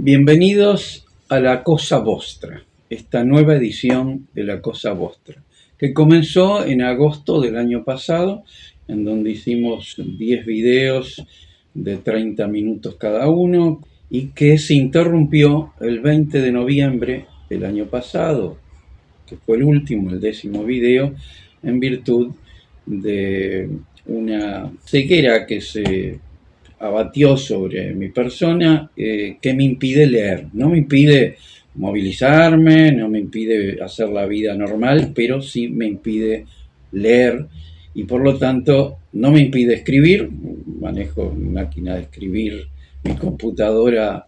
Bienvenidos a La Cosa Vostra, esta nueva edición de La Cosa Vostra, que comenzó en agosto del año pasado, en donde hicimos 10 videos de 30 minutos cada uno y que se interrumpió el 20 de noviembre del año pasado, que fue el último, el 10º video, en virtud de una ceguera que se abatió sobre mi persona, que me impide leer. No me impide movilizarme, no me impide hacer la vida normal, pero sí me impide leer y por lo tanto no me impide escribir. Manejo mi máquina de escribir, mi computadora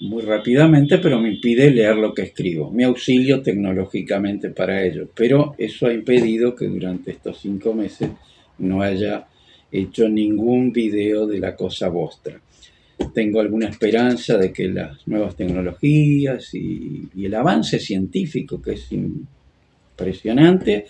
muy rápidamente, pero me impide leer lo que escribo. Me auxilio tecnológicamente para ello, pero eso ha impedido que durante estos 5 meses no haya hecho ningún video de La Cosa Vostra. Tengo alguna esperanza de que las nuevas tecnologías y el avance científico, que es impresionante,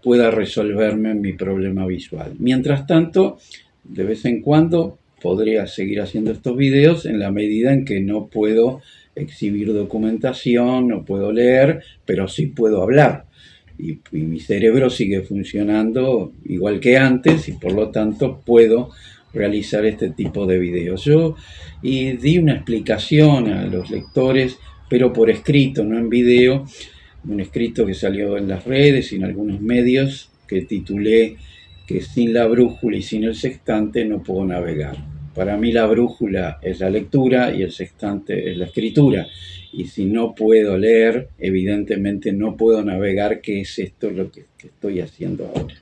pueda resolverme mi problema visual. Mientras tanto, de vez en cuando podría seguir haciendo estos videos en la medida en que no puedo exhibir documentación, no puedo leer, pero sí puedo hablar. Y mi cerebro sigue funcionando igual que antes y por lo tanto puedo realizar este tipo de videos. Yo di una explicación a los lectores, pero por escrito, no en video, un escrito que salió en las redes y en algunos medios que titulé que sin la brújula y sin el sextante no puedo navegar. Para mí la brújula es la lectura y el sextante es la escritura. Y si no puedo leer, evidentemente no puedo navegar, que es esto lo que estoy haciendo ahora.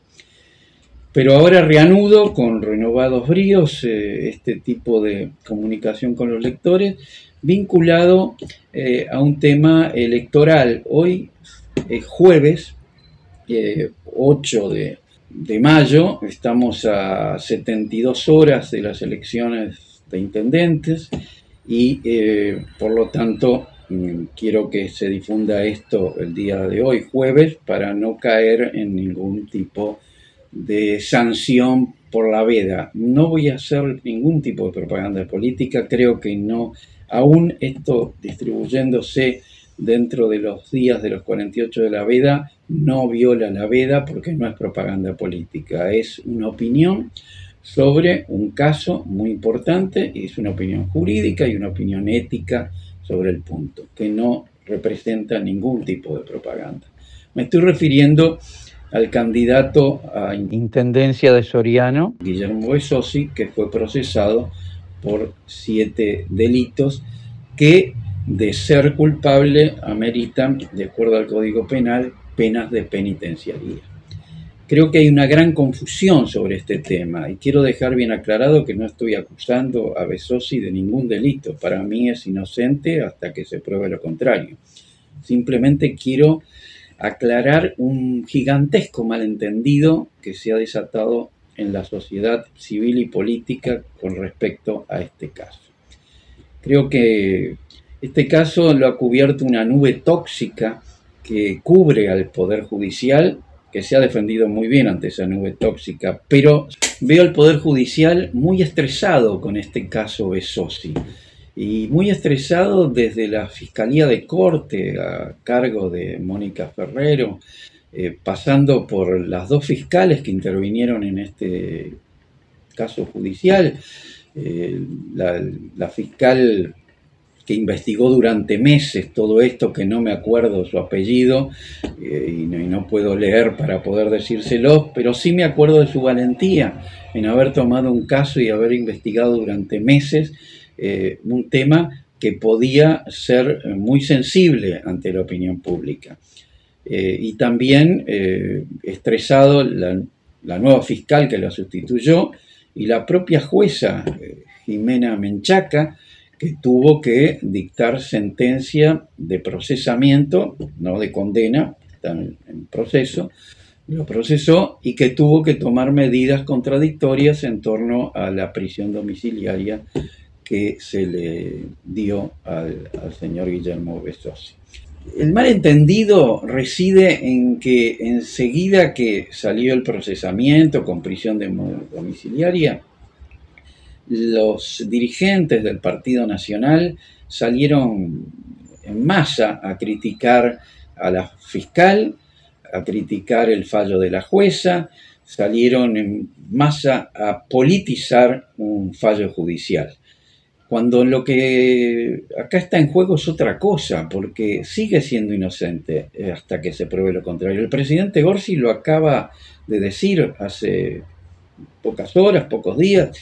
Pero ahora reanudo con renovados bríos este tipo de comunicación con los lectores, vinculado a un tema electoral. Hoy es jueves 8 de mayo, estamos a 72 horas de las elecciones de intendentes y por lo tanto quiero que se difunda esto el día de hoy, jueves, para no caer en ningún tipo de sanción por la veda. No voy a hacer ningún tipo de propaganda política, creo que no, aún esto distribuyéndose dentro de los días de los 48 de la veda, no viola la veda porque no es propaganda política, es una opinión sobre un caso muy importante, y es una opinión jurídica y una opinión ética sobre el punto, que no representa ningún tipo de propaganda. Me estoy refiriendo al candidato a intendencia de Soriano, Guillermo Besossi, que fue procesado por 7 delitos que, de ser culpable, ameritan, de acuerdo al Código Penal, penas de penitenciaría. Creo que hay una gran confusión sobre este tema y quiero dejar bien aclarado que no estoy acusando a Besossi de ningún delito. Para mí es inocente hasta que se pruebe lo contrario. Simplemente quiero aclarar un gigantesco malentendido que se ha desatado en la sociedad civil y política con respecto a este caso. Creo que este caso lo ha cubierto una nube tóxica que cubre al Poder Judicial, que se ha defendido muy bien ante esa nube tóxica, pero veo al Poder Judicial muy estresado con este caso Besossi, y muy estresado desde la Fiscalía de Corte a cargo de Mónica Ferrero, pasando por las 2 fiscales que intervinieron en este caso judicial, la fiscal que investigó durante meses todo esto, que no me acuerdo su apellido y no puedo leer para poder decírselo, pero sí me acuerdo de su valentía en haber tomado un caso y haber investigado durante meses un tema que podía ser muy sensible ante la opinión pública. Y también estresado la nueva fiscal que la sustituyó y la propia jueza Jimena Menchaca, que tuvo que dictar sentencia de procesamiento, no de condena, está en proceso, lo procesó y que tuvo que tomar medidas contradictorias en torno a la prisión domiciliaria que se le dio al señor Guillermo Besossi. El malentendido reside en que enseguida que salió el procesamiento con prisión domiciliaria, los dirigentes del Partido Nacional salieron en masa a criticar a la fiscal, a criticar el fallo de la jueza, salieron en masa a politizar un fallo judicial. Cuando lo que acá está en juego es otra cosa, porque sigue siendo inocente hasta que se pruebe lo contrario. El presidente Gorsi lo acaba de decir hace pocas horas, pocos días,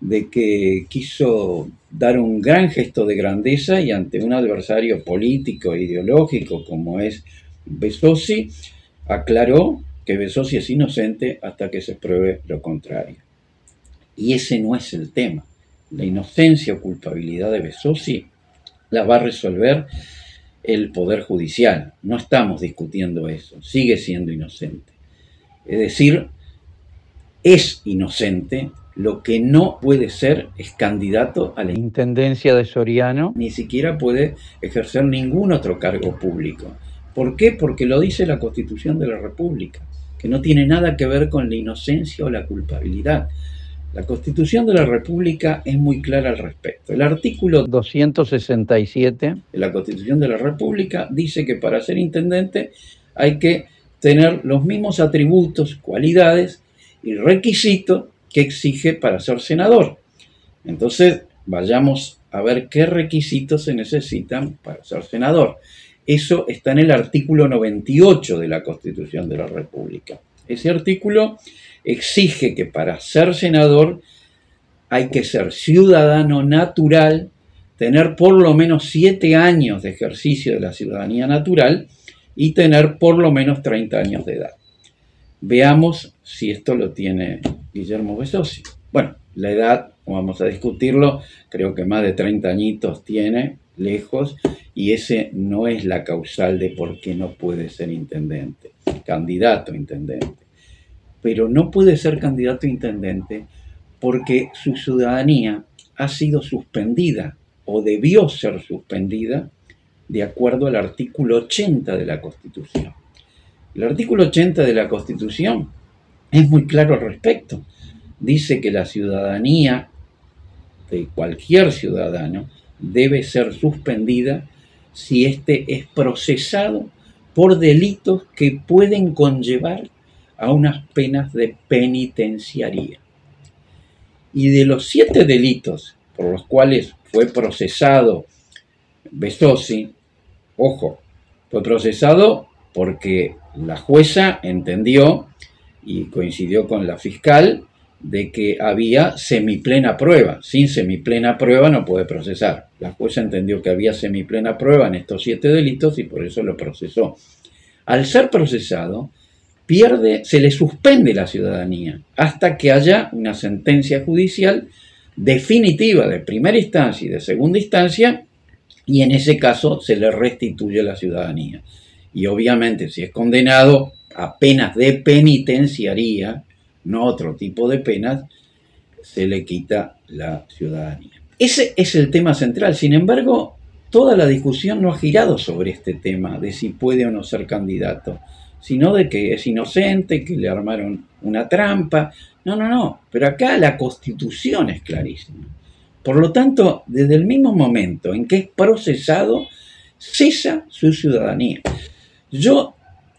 de que quiso dar un gran gesto de grandeza y ante un adversario político e ideológico como es Besossi, aclaró que Besossi es inocente hasta que se pruebe lo contrario. Y ese no es el tema. La inocencia o culpabilidad de Besossi la va a resolver el Poder Judicial. No estamos discutiendo eso. Sigue siendo inocente. Es decir, es inocente. Lo que no puede ser es candidato a la intendencia de Soriano, ni siquiera puede ejercer ningún otro cargo público. ¿Por qué? Porque lo dice la Constitución de la República, que no tiene nada que ver con la inocencia o la culpabilidad. La Constitución de la República es muy clara al respecto. El artículo 267 de la Constitución de la República dice que para ser intendente hay que tener los mismos atributos, cualidades y requisitos que exige para ser senador. Entonces, vayamos a ver qué requisitos se necesitan para ser senador. Eso está en el artículo 98 de la Constitución de la República. Ese artículo exige que para ser senador hay que ser ciudadano natural, tener por lo menos 7 años de ejercicio de la ciudadanía natural y tener por lo menos 30 años de edad. Veamos si esto lo tiene Guillermo Besossi. Bueno, la edad, vamos a discutirlo, creo que más de 30 añitos tiene, lejos, y ese no es la causal de por qué no puede ser intendente, candidato a intendente. Pero no puede ser candidato a intendente porque su ciudadanía ha sido suspendida o debió ser suspendida de acuerdo al artículo 80 de la Constitución. El artículo 80 de la Constitución es muy claro al respecto. Dice que la ciudadanía de cualquier ciudadano debe ser suspendida si éste es procesado por delitos que pueden conllevar a unas penas de penitenciaría. Y de los 7 delitos por los cuales fue procesado Besossi, ojo, fue procesado porque la jueza entendió y coincidió con la fiscal de que había semiplena prueba. Sin semiplena prueba no puede procesar. La jueza entendió que había semiplena prueba en estos 7 delitos y por eso lo procesó. Al ser procesado, se le suspende la ciudadanía hasta que haya una sentencia judicial definitiva de primera instancia y de segunda instancia, y en ese caso se le restituye la ciudadanía. Y obviamente si es condenado a penas de penitenciaría, no otro tipo de penas, se le quita la ciudadanía. Ese es el tema central. Sin embargo, toda la discusión no ha girado sobre este tema de si puede o no ser candidato, sino de que es inocente, que le armaron una trampa. No. Pero acá la Constitución es clarísima. Por lo tanto, desde el mismo momento en que es procesado, cesa su ciudadanía. Yo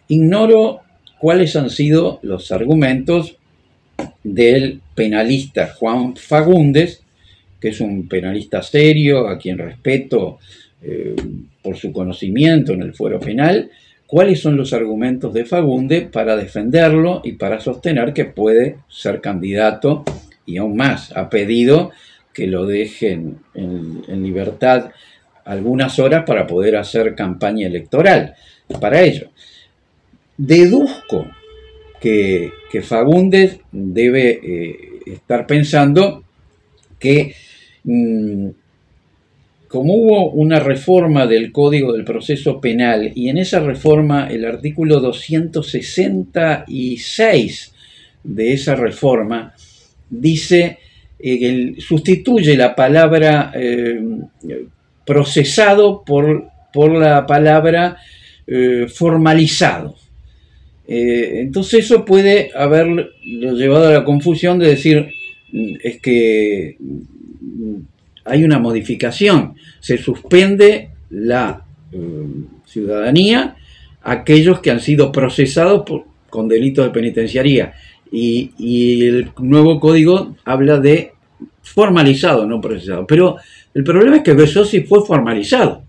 ignoro cuáles han sido los argumentos del penalista Juan Fagundes, que es un penalista serio, a quien respeto por su conocimiento en el fuero penal. ¿Cuáles son los argumentos de Fagundes para defenderlo y para sostener que puede ser candidato? Y aún más, ha pedido que lo dejen en libertad algunas horas para poder hacer campaña electoral para ello. Deduzco que Fagundes debe estar pensando que como hubo una reforma del Código del Proceso Penal y en esa reforma el artículo 266 de esa reforma dice, sustituye la palabra procesado por la palabra formalizado. Entonces eso puede haberlo llevado a la confusión de decir es que hay una modificación, se suspende la ciudadanía a aquellos que han sido procesados con delitos de penitenciaría, y el nuevo código habla de formalizado, no procesado. Pero el problema es que Bezosi fue formalizado,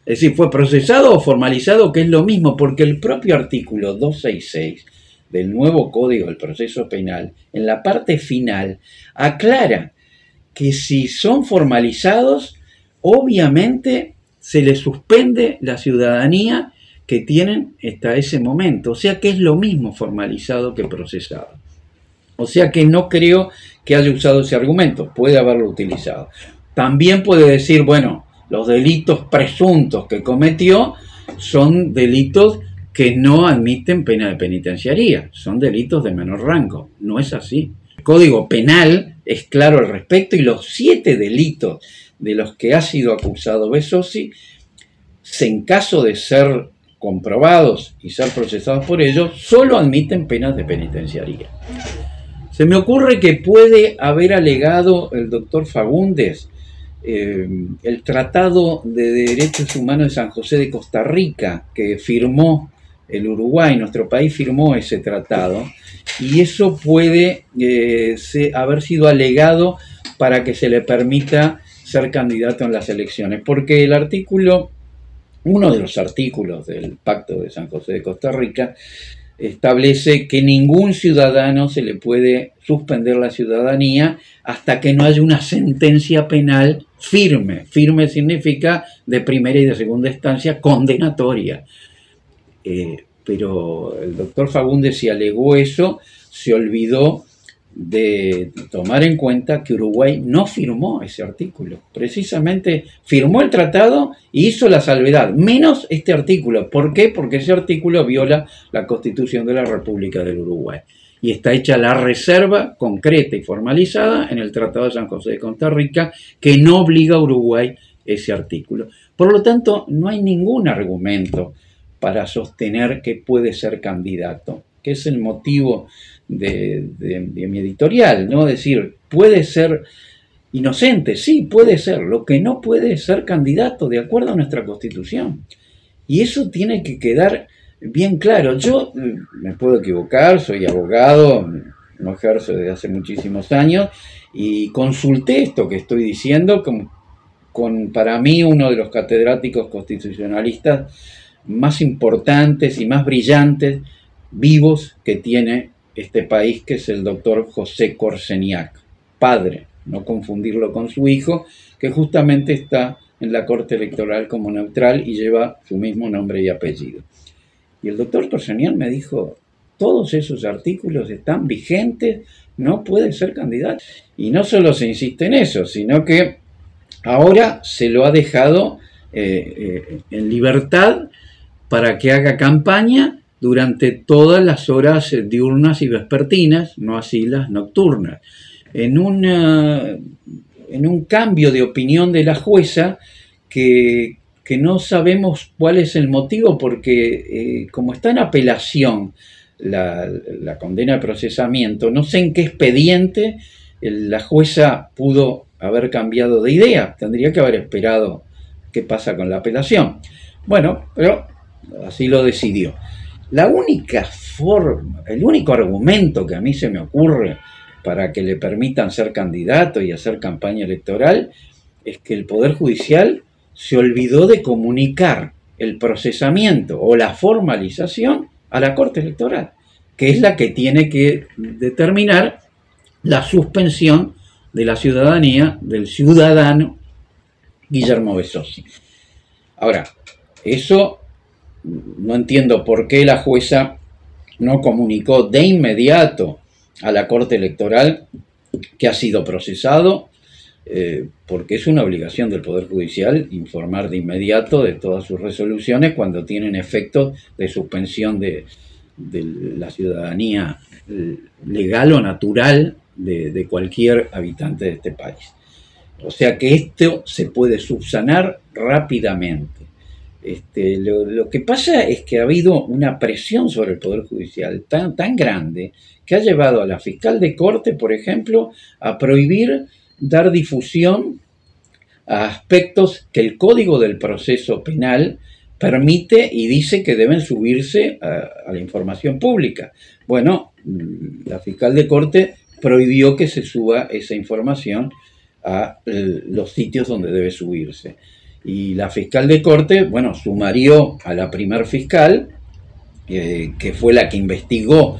es decir, fue procesado o formalizado, que es lo mismo, porque el propio artículo 266 del nuevo Código del Proceso Penal, en la parte final, aclara que si son formalizados, obviamente se les suspende la ciudadanía que tienen hasta ese momento. O sea que es lo mismo formalizado que procesado. O sea que no creo que haya usado ese argumento, puede haberlo utilizado. También puede decir, bueno, los delitos presuntos que cometió son delitos que no admiten pena de penitenciaría, son delitos de menor rango. No es así. El Código Penal es claro al respecto, y los 7 delitos de los que ha sido acusado Bezosi, en caso de ser comprobados y ser procesados por ellos, solo admiten penas de penitenciaría. Se me ocurre que puede haber alegado el doctor Fagundes el Tratado de Derechos Humanos de San José de Costa Rica, que firmó el Uruguay, nuestro país firmó ese tratado, y eso puede haber sido alegado para que se le permita ser candidato en las elecciones, porque el artículo, uno de los artículos del Pacto de San José de Costa Rica, establece que ningún ciudadano se le puede suspender la ciudadanía hasta que no haya una sentencia penal firme. Firme significa de primera y de segunda instancia condenatoria. Pero el doctor Fagundes, si alegó eso, se olvidó de tomar en cuenta que Uruguay no firmó ese artículo. Precisamente firmó el tratado y hizo la salvedad, menos este artículo. ¿Por qué? Porque ese artículo viola la Constitución de la República del Uruguay. Y está hecha la reserva concreta y formalizada en el Tratado de San José de Costa Rica, que no obliga a Uruguay ese artículo. Por lo tanto, no hay ningún argumento para sostener que puede ser candidato, que es el motivo de mi editorial, ¿no? Es decir, puede ser inocente, sí, puede ser, lo que no puede es ser candidato de acuerdo a nuestra Constitución. Y eso tiene que quedar bien claro. Yo me puedo equivocar, soy abogado, no ejerzo desde hace muchísimos años, y consulté esto que estoy diciendo con para mí uno de los catedráticos constitucionalistas más importantes y más brillantes vivos que tiene este país, que es el doctor José Corseniak, padre, no confundirlo con su hijo, que justamente está en la Corte Electoral como neutral y lleva su mismo nombre y apellido. Y el doctor Corseniak me dijo, todos esos artículos están vigentes, no puede ser candidato. Y no solo se insiste en eso, sino que ahora se lo ha dejado en libertad para que haga campaña durante todas las horas diurnas y vespertinas, no así las nocturnas. En un cambio de opinión de la jueza que no sabemos cuál es el motivo, porque como está en apelación la condena de procesamiento, no sé en qué expediente la jueza pudo haber cambiado de idea. Tendría que haber esperado qué pasa con la apelación. Bueno, pero así lo decidió. La única forma, el único argumento que a mí se me ocurre para que le permitan ser candidato y hacer campaña electoral es que el Poder Judicial se olvidó de comunicar el procesamiento o la formalización a la Corte Electoral, que es la que tiene que determinar la suspensión de la ciudadanía del ciudadano Guillermo Bezosi. Ahora, eso no entiendo por qué la jueza no comunicó de inmediato a la Corte Electoral que ha sido procesado, porque es una obligación del Poder Judicial informar de inmediato de todas sus resoluciones cuando tienen efectos de suspensión de la ciudadanía legal o natural de cualquier habitante de este país. O sea que esto se puede subsanar rápidamente. Lo que pasa es que ha habido una presión sobre el Poder Judicial tan grande que ha llevado a la fiscal de corte, por ejemplo, a prohibir dar difusión a aspectos que el Código del Proceso Penal permite y dice que deben subirse a la información pública. Bueno, la fiscal de corte prohibió que se suba esa información a los sitios donde debe subirse. Y la fiscal de corte, bueno, sumarió a la primer fiscal, que fue la que investigó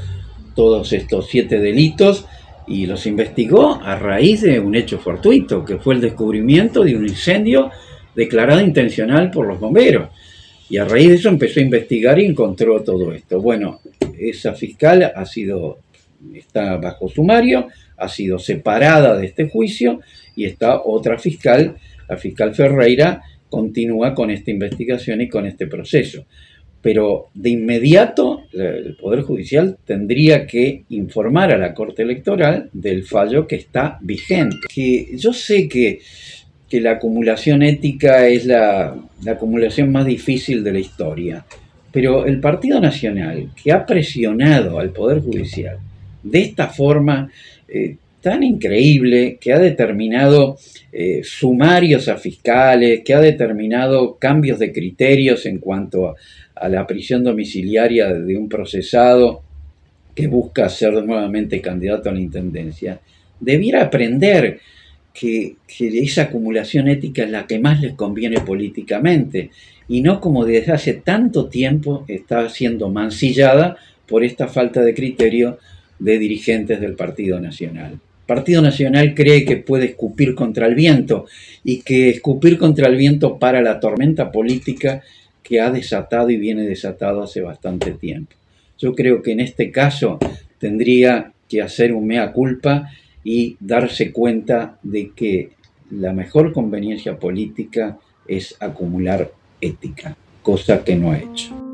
todos estos 7 delitos, y los investigó a raíz de un hecho fortuito, que fue el descubrimiento de un incendio declarado intencional por los bomberos. Y a raíz de eso empezó a investigar y encontró todo esto. Bueno, esa fiscal está bajo sumario, ha sido separada de este juicio, y está otra fiscal, la fiscal Ferreira, continúa con esta investigación y con este proceso. Pero de inmediato el Poder Judicial tendría que informar a la Corte Electoral del fallo que está vigente. Que yo sé que la acumulación ética es la acumulación más difícil de la historia, pero el Partido Nacional, que ha presionado al Poder Judicial de esta forma tan increíble, que ha determinado sumarios a fiscales, que ha determinado cambios de criterios en cuanto a la prisión domiciliaria de un procesado que busca ser nuevamente candidato a la intendencia, debiera aprender que esa acumulación ética es la que más les conviene políticamente, y no como desde hace tanto tiempo está siendo mancillada por esta falta de criterio de dirigentes del Partido Nacional. El Partido Nacional cree que puede escupir contra el viento, y que escupir contra el viento para la tormenta política que ha desatado y viene desatado hace bastante tiempo. Yo creo que en este caso tendría que hacer un mea culpa y darse cuenta de que la mejor conveniencia política es acumular ética, cosa que no ha hecho.